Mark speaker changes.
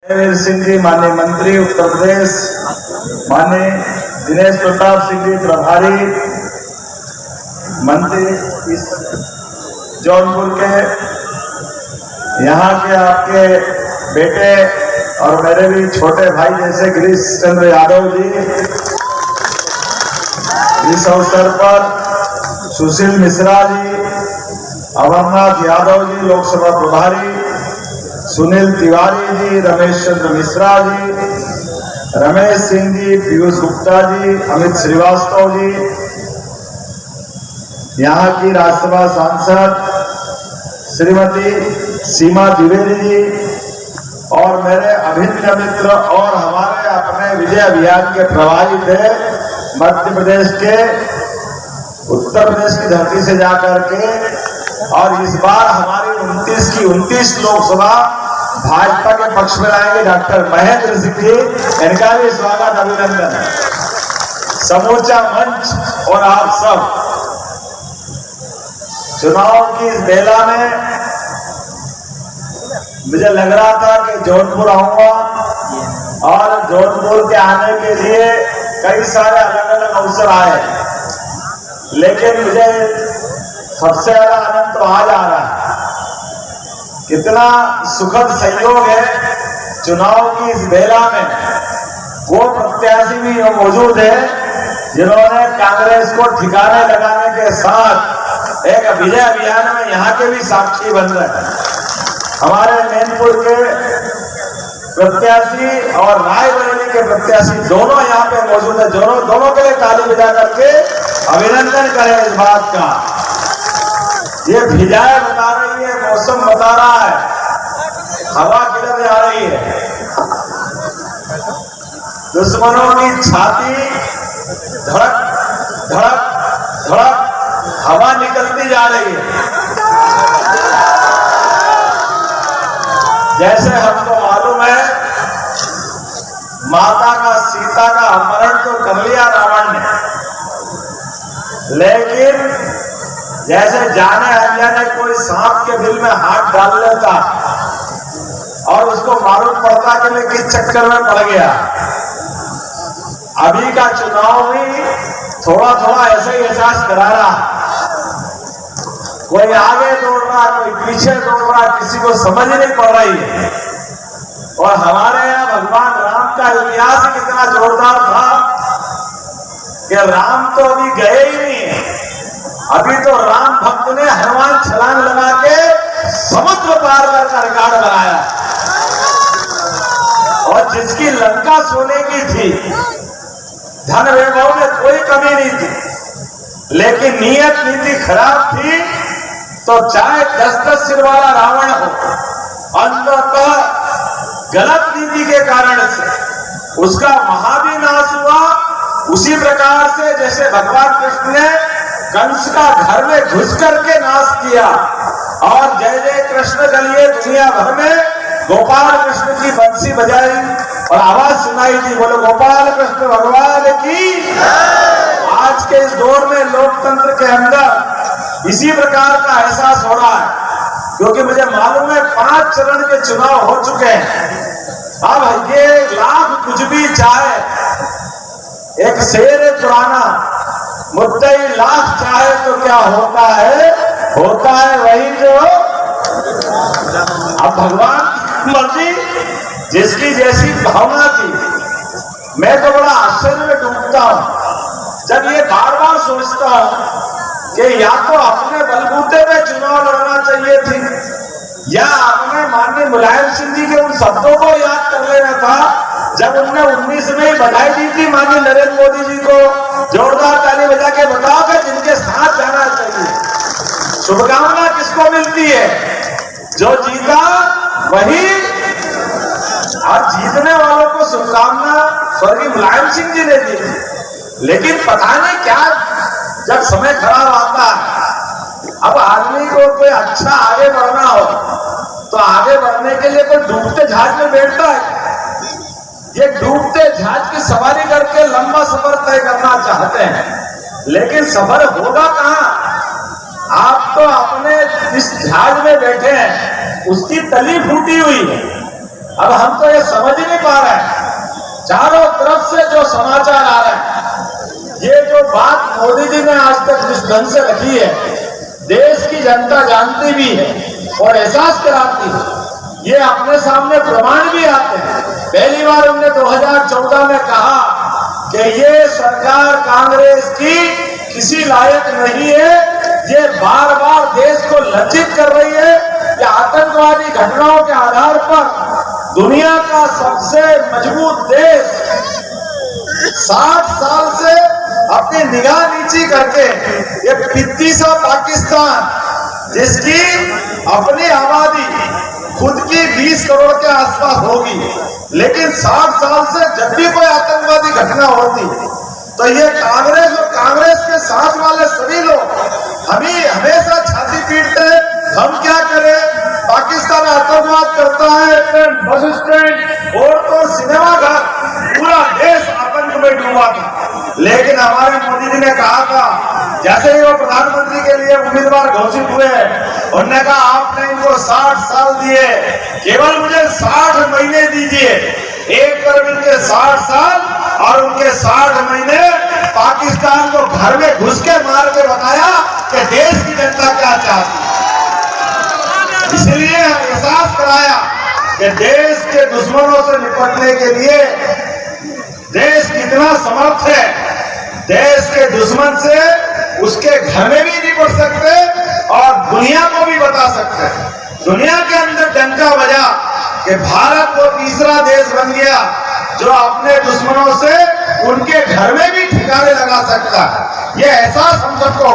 Speaker 1: वीर सिंह जी माननीय मंत्री उत्तर प्रदेश, माननीय दिनेश प्रताप सिंह जी प्रभारी मंत्री इस जौनपुर के, यहाँ के आपके बेटे और मेरे भी छोटे भाई जैसे गिरीश चंद्र यादव जी, इस अवसर पर सुशील मिश्रा जी, अमरनाथ यादव जी लोकसभा प्रभारी, सुनील तिवारी जी, रमेश चंद्र मिश्रा जी, रमेश सिंह जी, पीयूष गुप्ता जी, अमित श्रीवास्तव जी, यहाँ की राज्यसभा सांसद श्रीमती सीमा द्विवेदी जी और मेरे अभिन्न मित्र और हमारे अपने विजय अभियान के प्रभारी थे मध्य प्रदेश के, उत्तर प्रदेश की धरती से जाकर के, और इस बार हमारी 29 की 29 लोकसभा भाजपा के पक्ष में लाएंगे डॉक्टर महेंद्र सिंह जी, इनका भी स्वागत अभिनंदन। समूचा मंच और आप सब चुनाव की इस बेला में मुझे लग रहा था कि जौनपुर आऊंगा और जौनपुर के आने के लिए कई सारे अलग अलग अवसर आए, लेकिन मुझे सबसे ज्यादा आनंद तो आज आ रहा है। कितना सुखद संयोग है, चुनाव की इस बेला में वो प्रत्याशी भी मौजूद है जिन्होंने कांग्रेस को ठिकाने लगाने के साथ एक विजय अभियान में यहाँ के भी साक्षी बन रहे हैं। हमारे मैनपुर के प्रत्याशी और रायबरेली के प्रत्याशी दोनों यहाँ पे मौजूद है। दोनों के लिए ताली बजा करके अभिनंदन करें इस बात का। ये भिजाए बता रही है, मौसम बता रहा है, हवा किधर जा रही है, दुश्मनों की छाती धड़क धड़क धड़क हवा निकलती जा रही है। जैसे हमको मालूम है माता का सीता का अपहरण तो कर लिया रावण ने, लेकिन जैसे जाने अनजाने कोई सांप के बिल में हाथ डाल लेता और उसको मालूम पड़ता कि मैं किस चक्कर में पड़ गया। अभी का चुनाव भी थोड़ा थोड़ा ऐसे ही एहसास करा रहा, कोई आगे दौड़ रहा, कोई पीछे दौड़ रहा, किसी को समझ नहीं पड़ रही है। और हमारे यहाँ भगवान राम का इतिहास कितना जोरदार था कि राम तो अभी गए ही नहीं है, अभी तो राम भक्त ने हनुमान छलांग लगा के समुद्र पार करके रिकॉर्ड बनाया। और जिसकी लंका सोने की थी, धन वैभव में कोई कमी नहीं थी, लेकिन नीयत नीति खराब थी, तो चाहे 10-10 सिर वाला रावण हो, अंततः गलत नीति के कारण से उसका महाविनाश हुआ। उसी प्रकार से जैसे भगवान कृष्ण ने कंस का घर में घुस करके नाश किया और जय जय कृष्ण गलिए दुनिया भर में गोपाल कृष्ण की बंसी बजाई और आवाज सुनाई थी, बोलो गोपाल कृष्ण भगवान की। आज के इस दौर में लोकतंत्र के अंदर इसी प्रकार का एहसास हो रहा है, क्योंकि मुझे मालूम है 5 चरण के चुनाव हो चुके हैं। अब ये लाख कुछ भी चाहे, एक शेर है पुराना, मुद्दई लाख चाहे तो क्या होता है वही जो। अब भगवान की मर्जी, जिसकी जैसी भावना थी। मैं तो बड़ा आश्चर्य में डूबता हूं जब ये बार बार सोचता हूं कि या तो अपने बलबूते पे चुनाव लड़ना चाहिए थी, या अपने माननीय मुलायम सिंह जी के उन शब्दों को याद कर लेना था जब उनने 19 में ही बधाई दी थी माननीय नरेंद्र मोदी जी को। जोरदार ताली बजा के बताओ कि जिनके साथ जाना चाहिए। शुभकामना किसको मिलती है? जो जीता वही। और जीतने वालों को शुभकामना स्वर्गीय मुलायम सिंह जी ने दी थी, लेकिन पता नहीं क्या जब समय खराब आता है, अब आदमी को कोई अच्छा आगे बढ़ना हो तो आगे बढ़ने के लिए कोई डूबते जहाज में बैठता है। ये डूबते जहाज की सवारी करके लंबा सफर तय करना चाहते हैं, लेकिन सफर होगा कहां? आप तो अपने जिस जहाज में बैठे हैं उसकी तली फूटी हुई है, अब हम तो ये समझ ही नहीं पा रहे हैं, चारों तरफ से जो समाचार आ रहे हैं, ये जो बात मोदी जी ने आज तक जिस ढंग से रखी है, देश की जनता जानती भी है और एहसास कराती है, ये अपने सामने प्रमाण भी आते हैं। पहली बार हमने 2014 में कहा कि ये सरकार कांग्रेस की किसी लायक नहीं है, ये बार बार देश को लज्जित कर रही है कि आतंकवादी घटनाओं के आधार पर दुनिया का सबसे मजबूत देश 60 साल से अपनी निगाह नीची करके ये पिद्दी सा पाकिस्तान, जिसकी अपनी आबादी खुद की 20 करोड़ के आसपास होगी, लेकिन 60 साल से जब भी कोई आतंकवादी घटना होती तो ये कांग्रेस और कांग्रेस के साथ वाले सभी लोग हमेशा छाती पीटते हैं, हम क्या करें, पाकिस्तान आतंकवाद करता है, बस स्टैंड और तो सिनेमा घर, पूरा देश आतंक में डूबा था। लेकिन हमारे मोदी जी ने कहा था, जैसे ही वो प्रधानमंत्री के लिए उम्मीदवार घोषित हुए, उन्होंने कहा आपने इनको 60 साल दिए, केवल मुझे 60 महीने दीजिए, एक तरफ इनके 60 साल और उनके 60 महीने पाकिस्तान को घर में घुस के मार के बताया कि देश की जनता क्या चाहती है। इसलिए एहसास कराया कि देश के दुश्मनों से निपटने के लिए देश कितना समर्थ है, देश के दुश्मन से उसके घर में भी निपट सकते और दुनिया को भी बता सकते हैं। दुनिया के अंदर डंका बजा कि भारत वो तीसरा देश बन गया जो अपने दुश्मनों से उनके घर में भी ठिकाने लगा सकता है। ये एहसास हम सबको